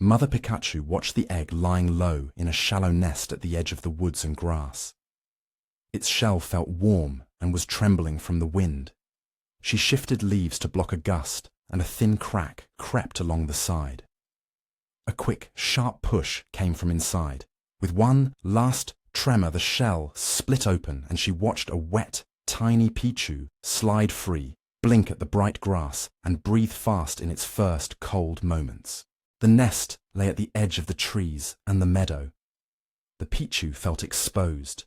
Mother Pikachu watched the egg lying low in a shallow nest at the edge of the woods and grass. Its shell felt warm and was trembling from the wind. She shifted leaves to block a gust, and a thin crack crept along the side. A quick, sharp push came from inside. With one last tremor, the shell split open, and she watched a wet, tiny Pichu slide free, blink at the bright grass, and breathe fast in its first cold moments. The nest lay at the edge of the trees and the meadow. The Pichu felt exposed.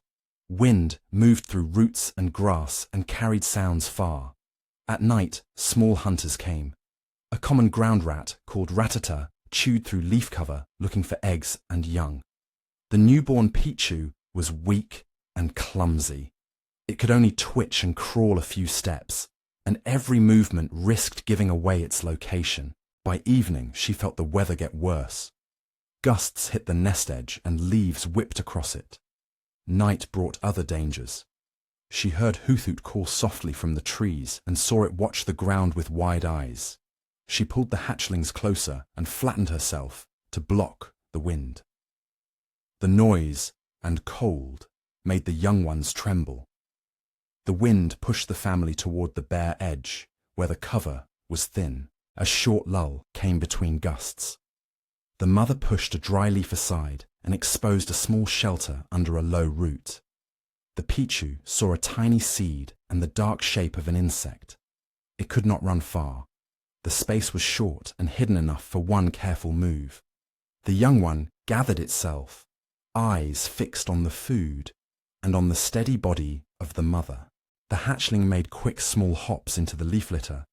Wind moved through roots and grass and carried sounds far. At night, small hunters came. A common ground rat called Ratata chewed through leaf cover looking for eggs and young. The newborn Pichu was weak and clumsy. It could only twitch and crawl a few steps, and every movement risked giving away its location. By evening, she felt the weather get worse. Gusts hit the nest edge and leaves whipped across it. Night brought other dangers. She heard Hoothoot call softly from the trees and saw it watch the ground with wide eyes. She pulled the hatchlings closer and flattened herself to block the wind. The noise and cold made the young ones tremble. The wind pushed the family toward the bare edge, where the cover was thin. A short lull came between gusts. The mother pushed a dry leaf aside and exposed a small shelter under a low root. The Pichu saw a tiny seed and the dark shape of an insect. It could not run far. The space was short and hidden enough for one careful move. The young one gathered itself, eyes fixed on the food and on the steady body of the mother. The hatchling made quick small hops into the leaf litter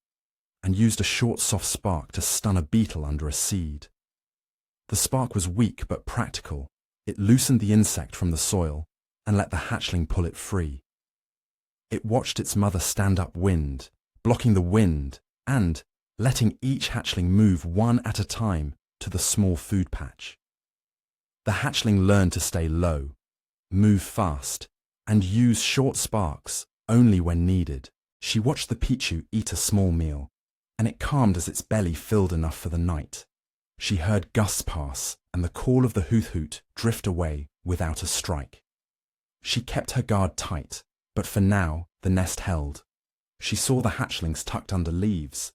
and used a short soft spark to stun a beetle under a seed. The spark was weak but practical. It loosened the insect from the soil and let the hatchling pull it free. It watched its mother stand upwind, blocking the wind and letting each hatchling move one at a time to the small food patch. The hatchling learned to stay low, move fast, and use short sparks only when needed. She watched the Pichu eat a small meal, and it calmed as its belly filled enough for the night. She heard gusts pass and the call of the Hoothoot drift away without a strike. She kept her guard tight, but for now the nest held. She saw the hatchlings tucked under leaves.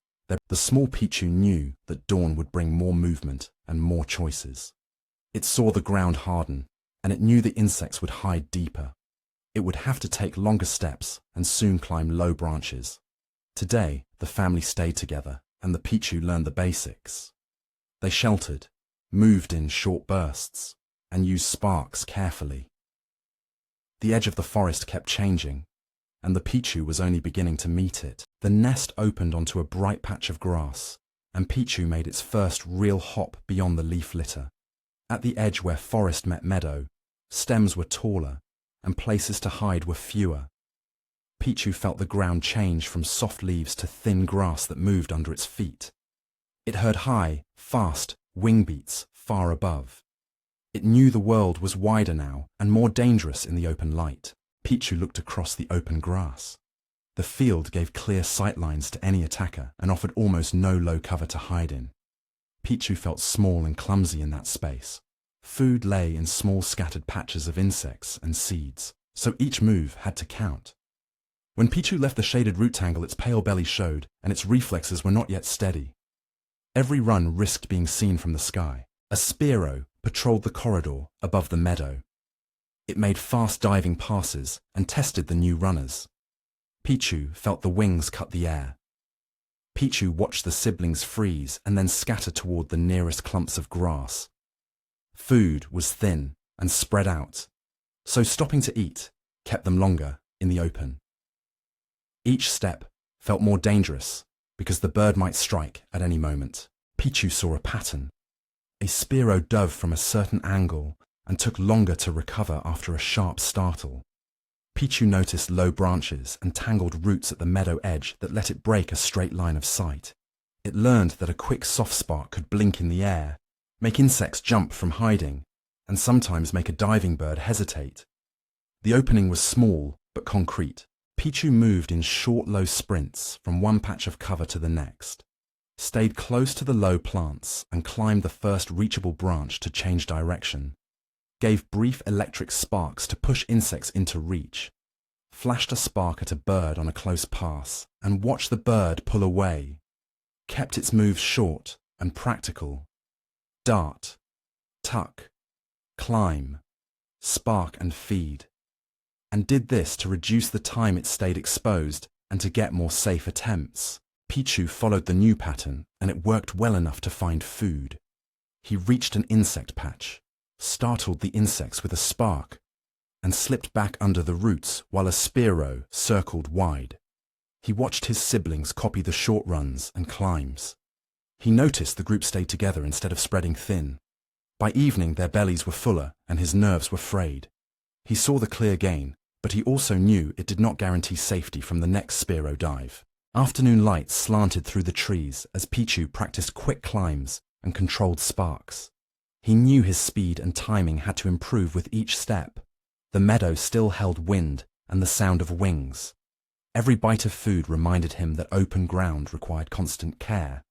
The small Pichu knew that dawn would bring more movement and more choices. It saw the ground harden, and it knew the insects would hide deeper. It would have to take longer steps and soon climb low branches. Today, the family stayed together, and the Pichu learned the basics. They sheltered, moved in short bursts, and used sparks carefully. The edge of the forest kept changing, and the Pichu was only beginning to meet it. The nest opened onto a bright patch of grass, and Pichu made its first real hop beyond the leaf litter. At the edge where forest met meadow, stems were taller, and places to hide were fewer. Pichu felt the ground change from soft leaves to thin grass that moved under its feet. It heard high, fast wing beats far above. It knew the world was wider now and more dangerous in the open light. Pichu looked across the open grass. The field gave clear sight lines to any attacker and offered almost no low cover to hide in. Pichu felt small and clumsy in that space. Food lay in small scattered patches of insects and seeds, so each move had to count. When Pichu left the shaded root tangle, its pale belly showed, and its reflexes were not yet steady. Every run risked being seen from the sky. A Spearow patrolled the corridor above the meadow. It made fast diving passes and tested the new runners. Pichu felt the wings cut the air. Pichu watched the siblings freeze and then scatter toward the nearest clumps of grass. Food was thin and spread out, so stopping to eat kept them longer in the open. Each step felt more dangerous because the bird might strike at any moment. Pichu saw a pattern. A Spearow dove from a certain angle and took longer to recover after a sharp startle. Pichu noticed low branches and tangled roots at the meadow edge that let it break a straight line of sight. It learned that a quick soft spark could blink in the air, make insects jump from hiding, and sometimes make a diving bird hesitate. The opening was small but concrete. Pichu moved in short, low sprints from one patch of cover to the next. stayed close to the low plants and climbed the first reachable branch to change direction, gave brief electric sparks to push insects into reach, flashed a spark at a bird on a close pass and watched the bird pull away, kept its moves short and practical. Dart, tuck, climb, spark and feed, and did this to reduce the time it stayed exposed and to get more safe attempts. Pichu followed the new pattern, and it worked well enough to find food. He reached an insect patch, startled the insects with a spark, and slipped back under the roots while a Spearow circled wide. He watched his siblings copy the short runs and climbs. He noticed the group stayed together instead of spreading thin. By evening their bellies were fuller and his nerves were frayed. He saw the clear gain, but he also knew it did not guarantee safety from the next Spearow dive. Afternoon light slanted through the trees as Pichu practiced quick climbs and controlled sparks. He knew his speed and timing had to improve with each step. The meadow still held wind and the sound of wings. Every bite of food reminded him that open ground required constant care.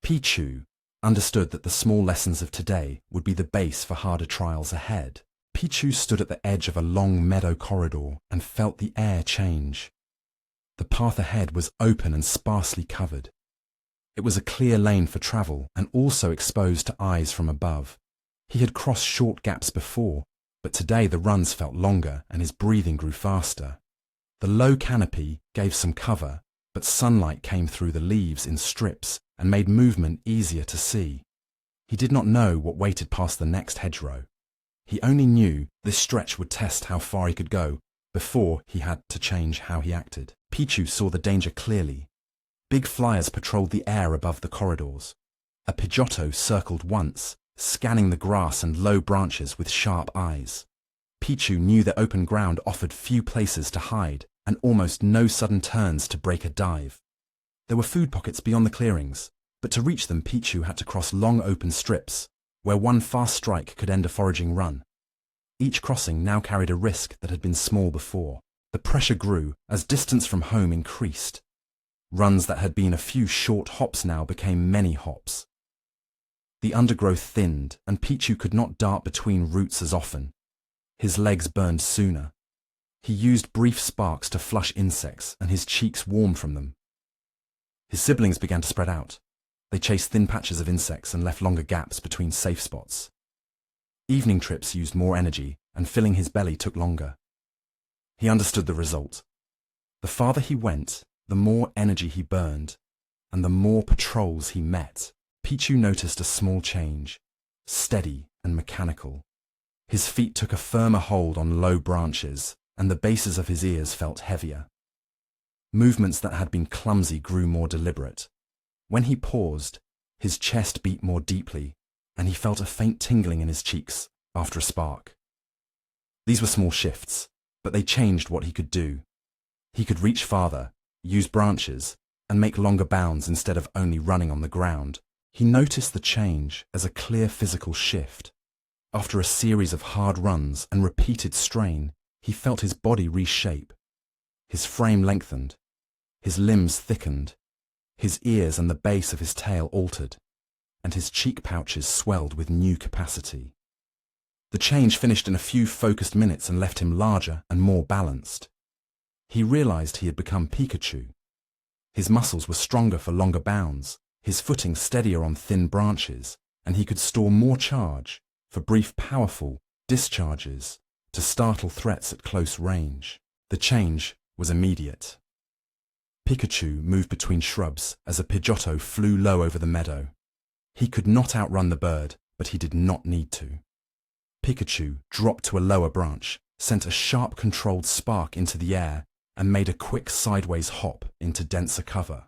Pichu understood that the small lessons of today would be the base for harder trials ahead. Pichu stood at the edge of a long meadow corridor and felt the air change. The path ahead was open and sparsely covered. It was a clear lane for travel and also exposed to eyes from above. He had crossed short gaps before, but today the runs felt longer and his breathing grew faster. The low canopy gave some cover, but sunlight came through the leaves in strips and made movement easier to see. He did not know what waited past the next hedgerow. He only knew this stretch would test how far he could go before he had to change how he acted. Pichu saw the danger clearly. Big flyers patrolled the air above the corridors. A Pidgeotto circled once, scanning the grass and low branches with sharp eyes. Pichu knew that open ground offered few places to hide and almost no sudden turns to break a dive. There were food pockets beyond the clearings, but to reach them Pichu had to cross long open strips, where one fast strike could end a foraging run. Each crossing now carried a risk that had been small before. The pressure grew as distance from home increased. Runs that had been a few short hops now became many hops. The undergrowth thinned and Pichu could not dart between roots as often. His legs burned sooner. He used brief sparks to flush insects and his cheeks warmed from them. His siblings began to spread out. They chased thin patches of insects and left longer gaps between safe spots. Evening trips used more energy and filling his belly took longer. He understood the result. The farther he went, the more energy he burned, and the more patrols he met. Pichu noticed a small change, steady and mechanical. His feet took a firmer hold on low branches, and the bases of his ears felt heavier. Movements that had been clumsy grew more deliberate. When he paused, his chest beat more deeply, and he felt a faint tingling in his cheeks after a spark. These were small shifts, but they changed what he could do. He could reach farther, use branches, and make longer bounds instead of only running on the ground. He noticed the change as a clear physical shift. After a series of hard runs and repeated strain, he felt his body reshape. His frame lengthened, his limbs thickened, his ears and the base of his tail altered, and his cheek pouches swelled with new capacity. The change finished in a few focused minutes and left him larger and more balanced. He realized he had become Pikachu. His muscles were stronger for longer bounds, his footing steadier on thin branches, and he could store more charge for brief powerful discharges to startle threats at close range. The change was immediate. Pikachu moved between shrubs as a Pidgeotto flew low over the meadow. He could not outrun the bird, but he did not need to. Pikachu dropped to a lower branch, sent a sharp controlled spark into the air, and made a quick sideways hop into denser cover.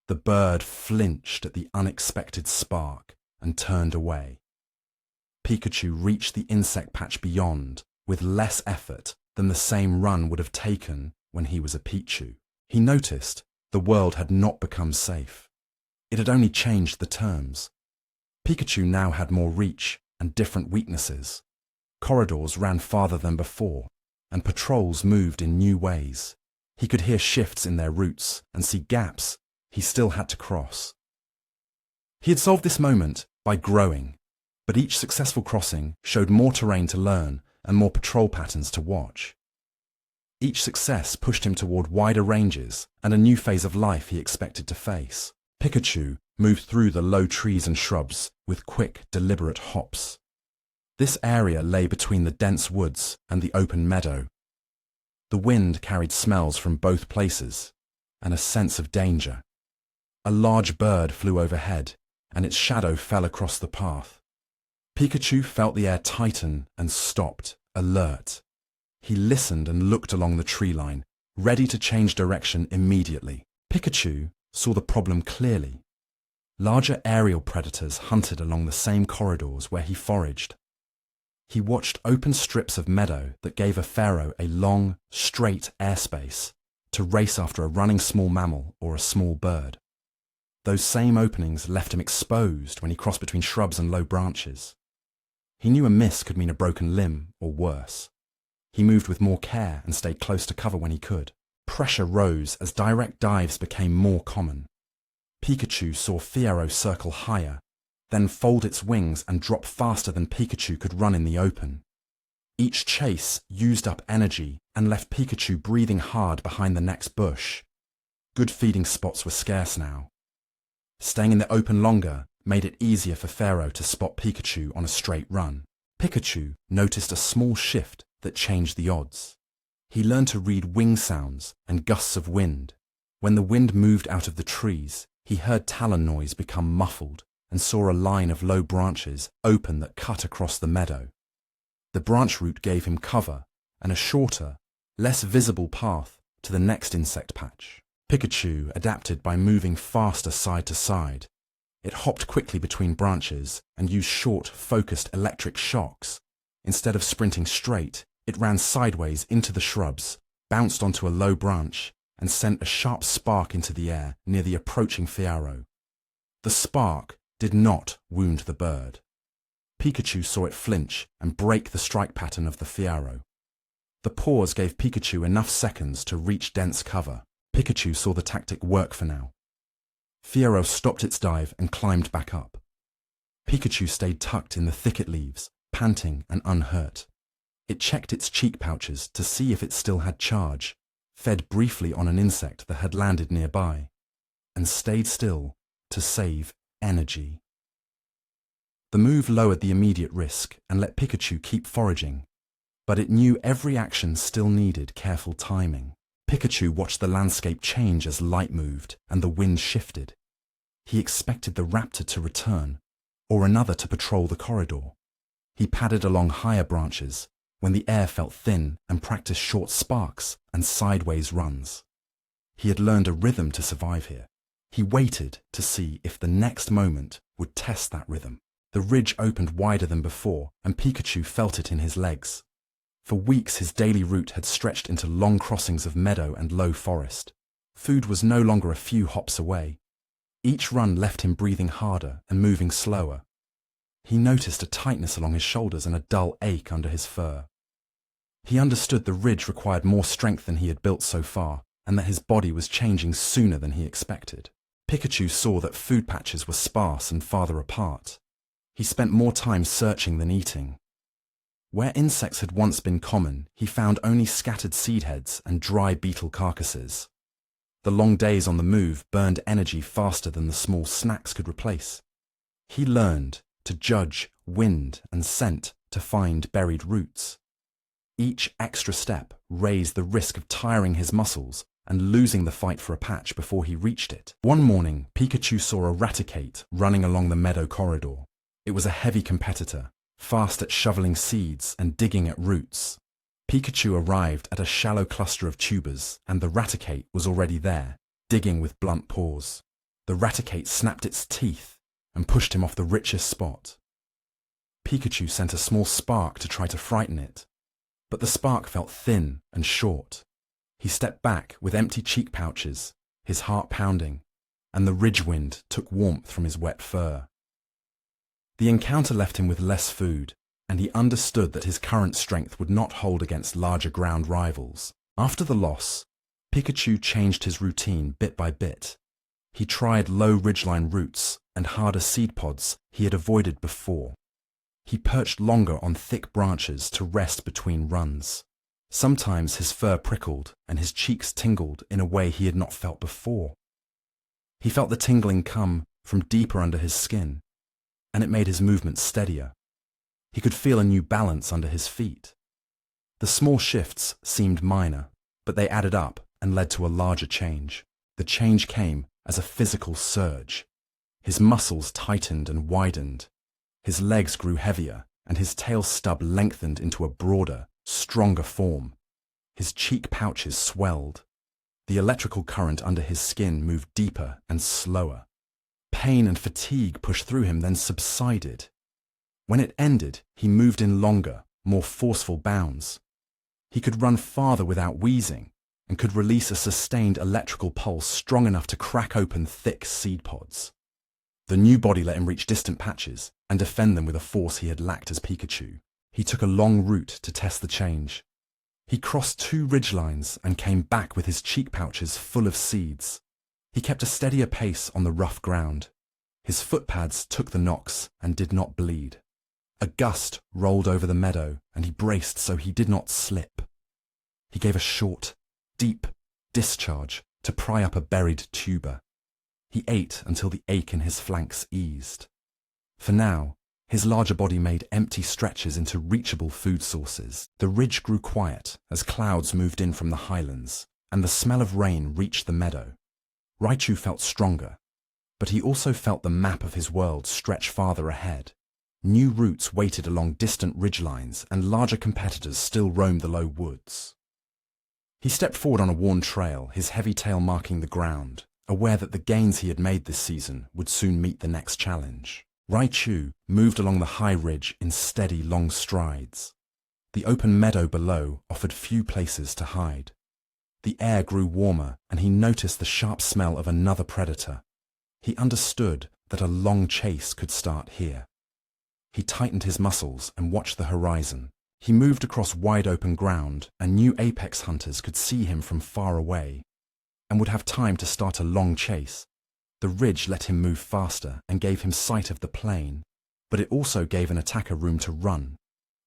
The bird flinched at the unexpected spark and turned away. Pikachu reached the insect patch beyond with less effort than the same run would have taken when he was a Pichu. He noticed the world had not become safe. It had only changed the terms. Pikachu now had more reach and different weaknesses. Corridors ran farther than before, and patrols moved in new ways. He could hear shifts in their routes and see gaps He still had to cross. He had solved this moment by growing, but each successful crossing showed more terrain to learn and more patrol patterns to watch. Each success pushed him toward wider ranges and a new phase of life he expected to face. Pikachu moved through the low trees and shrubs with quick, deliberate hops. This area lay between the dense woods and the open meadow. The wind carried smells from both places and a sense of danger. A large bird flew overhead, and its shadow fell across the path. Pikachu felt the air tighten and stopped, alert. He listened and looked along the tree line, ready to change direction immediately. Pikachu saw the problem clearly. Larger aerial predators hunted along the same corridors where he foraged. He watched open strips of meadow that gave a pharaoh a long, straight airspace to race after a running small mammal or a small bird. Those same openings left him exposed when he crossed between shrubs and low branches. He knew a miss could mean a broken limb or worse. He moved with more care and stayed close to cover when he could. Pressure rose as direct dives became more common. Pikachu saw Fiero circle higher, then fold its wings and drop faster than Pikachu could run in the open. Each chase used up energy and left Pikachu breathing hard behind the next bush. Good feeding spots were scarce now. Staying in the open longer made it easier for Fiero to spot Pikachu on a straight run. Pikachu noticed a small shift that changed the odds. He learned to read wing sounds and gusts of wind. When the wind moved out of the trees, he heard talon noise become muffled and saw a line of low branches open that cut across the meadow. The branch route gave him cover and a shorter, less visible path to the next insect patch. Pikachu adapted by moving faster side to side. It hopped quickly between branches and used short, focused electric shocks. Instead of sprinting straight, it ran sideways into the shrubs, bounced onto a low branch, and sent a sharp spark into the air near the approaching Fiero. The spark did not wound the bird. Pikachu saw it flinch and break the strike pattern of the Fiero. The pause gave Pikachu enough seconds to reach dense cover. Pikachu saw the tactic work for now. Fiero stopped its dive and climbed back up. Pikachu stayed tucked in the thicket leaves, panting and unhurt. It checked its cheek pouches to see if it still had charge, fed briefly on an insect that had landed nearby, and stayed still to save energy. The move lowered the immediate risk and let Pikachu keep foraging, but it knew every action still needed careful timing. Pikachu watched the landscape change as light moved and the wind shifted. He expected the raptor to return, or another to patrol the corridor. He padded along higher branches when the air felt thin and practiced short sparks and sideways runs. He had learned a rhythm to survive here. He waited to see if the next moment would test that rhythm. The ridge opened wider than before, and Pikachu felt it in his legs. For weeks his daily route had stretched into long crossings of meadow and low forest. Food was no longer a few hops away. Each run left him breathing harder and moving slower. He noticed a tightness along his shoulders and a dull ache under his fur. He understood the ridge required more strength than he had built so far, and that his body was changing sooner than he expected. Pikachu saw that food patches were sparse and farther apart. He spent more time searching than eating. Where insects had once been common, he found only scattered seed heads and dry beetle carcasses. The long days on the move burned energy faster than the small snacks could replace. He learned to judge wind and scent to find buried roots. Each extra step raised the risk of tiring his muscles and losing the fight for a patch before he reached it. One morning, Pikachu saw a Raticate running along the meadow corridor. It was a heavy competitor, fast at shoveling seeds and digging at roots. Pikachu arrived at a shallow cluster of tubers, and the Raticate was already there, digging with blunt paws. The Raticate snapped its teeth and pushed him off the richest spot. Pikachu sent a small spark to try to frighten it, but the spark felt thin and short. He stepped back with empty cheek pouches, his heart pounding, and the ridge wind took warmth from his wet fur. The encounter left him with less food, and he understood that his current strength would not hold against larger ground rivals. After the loss, Pikachu changed his routine bit by bit. He tried low ridgeline roots and harder seed pods he had avoided before. He perched longer on thick branches to rest between runs. Sometimes his fur prickled and his cheeks tingled in a way he had not felt before. He felt the tingling come from deeper under his skin, and it made his movements steadier. He could feel a new balance under his feet. The small shifts seemed minor, but they added up and led to a larger change. The change came as a physical surge. His muscles tightened and widened. His legs grew heavier, and his tail stub lengthened into a broader, stronger form. His cheek pouches swelled. The electrical current under his skin moved deeper and slower. Pain and fatigue pushed through him, then subsided. When it ended, he moved in longer, more forceful bounds. He could run farther without wheezing, and could release a sustained electrical pulse strong enough to crack open thick seed pods. The new body let him reach distant patches and defend them with a force he had lacked as Pikachu. He took a long route to test the change. He crossed 2 ridgelines and came back with his cheek pouches full of seeds. He kept a steadier pace on the rough ground. His footpads took the knocks and did not bleed. A gust rolled over the meadow, and he braced so he did not slip. He gave a short, deep discharge to pry up a buried tuber. He ate until the ache in his flanks eased. For now, his larger body made empty stretches into reachable food sources. The ridge grew quiet as clouds moved in from the highlands, and the smell of rain reached the meadow. Raichu felt stronger, but he also felt the map of his world stretch farther ahead. New routes waited along distant ridgelines, and larger competitors still roamed the low woods. He stepped forward on a worn trail, his heavy tail marking the ground, aware that the gains he had made this season would soon meet the next challenge. Raichu moved along the high ridge in steady, long strides. The open meadow below offered few places to hide. The air grew warmer, and he noticed the sharp smell of another predator. He understood that a long chase could start here. He tightened his muscles and watched the horizon. He moved across wide open ground, and new apex hunters could see him from far away, and would have time to start a long chase. The ridge let him move faster and gave him sight of the plain, but it also gave an attacker room to run.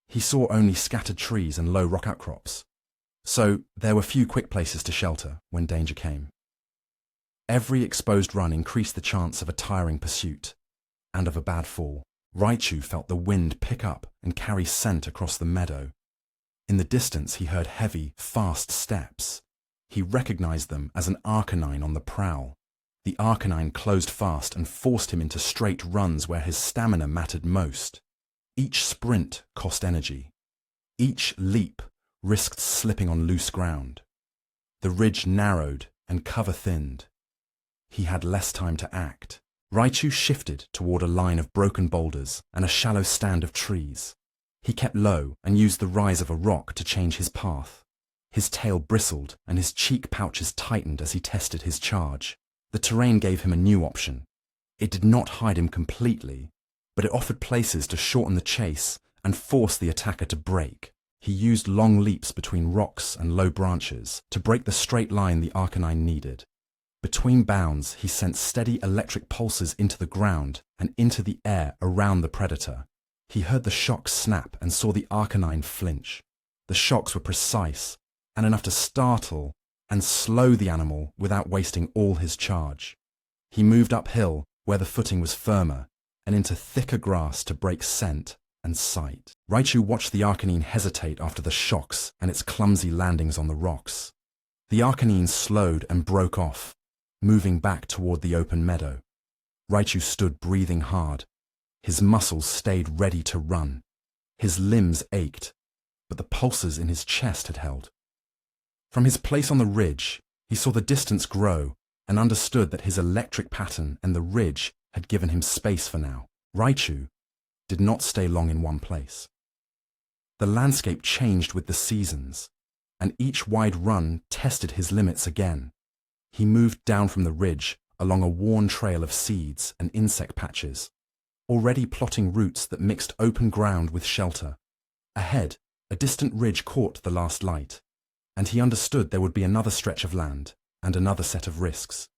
He saw only scattered trees and low rock outcrops, so there were few quick places to shelter when danger came. Every exposed run increased the chance of a tiring pursuit, and of a bad fall. Raichu felt the wind pick up and carry scent across the meadow. In the distance he heard heavy, fast steps. He recognized them as an Arcanine on the prowl. The Arcanine closed fast and forced him into straight runs where his stamina mattered most. Each sprint cost energy. Each leap risked slipping on loose ground. The ridge narrowed and cover thinned. He had less time to act. Raichu shifted toward a line of broken boulders and a shallow stand of trees. He kept low and used the rise of a rock to change his path. His tail bristled and his cheek pouches tightened as he tested his charge. The terrain gave him a new option. It did not hide him completely, but it offered places to shorten the chase and force the attacker to break. He used long leaps between rocks and low branches to break the straight line the Arcanine needed. Between bounds, he sent steady electric pulses into the ground and into the air around the predator. He heard the shocks snap and saw the Arcanine flinch. The shocks were precise and enough to startle and slow the animal without wasting all his charge. He moved uphill where the footing was firmer and into thicker grass to break scent and sight. Raichu watched the Arcanine hesitate after the shocks and its clumsy landings on the rocks. The Arcanine slowed and broke off, moving back toward the open meadow. Raichu stood breathing hard. His muscles stayed ready to run. His limbs ached, but the pulses in his chest had held. From his place on the ridge, he saw the distance grow and understood that his electric pattern and the ridge had given him space for now. Raichu did not stay long in one place. The landscape changed with the seasons, and each wide run tested his limits again. He moved down from the ridge along a worn trail of seeds and insect patches, already plotting routes that mixed open ground with shelter. Ahead, a distant ridge caught the last light, and he understood there would be another stretch of land and another set of risks.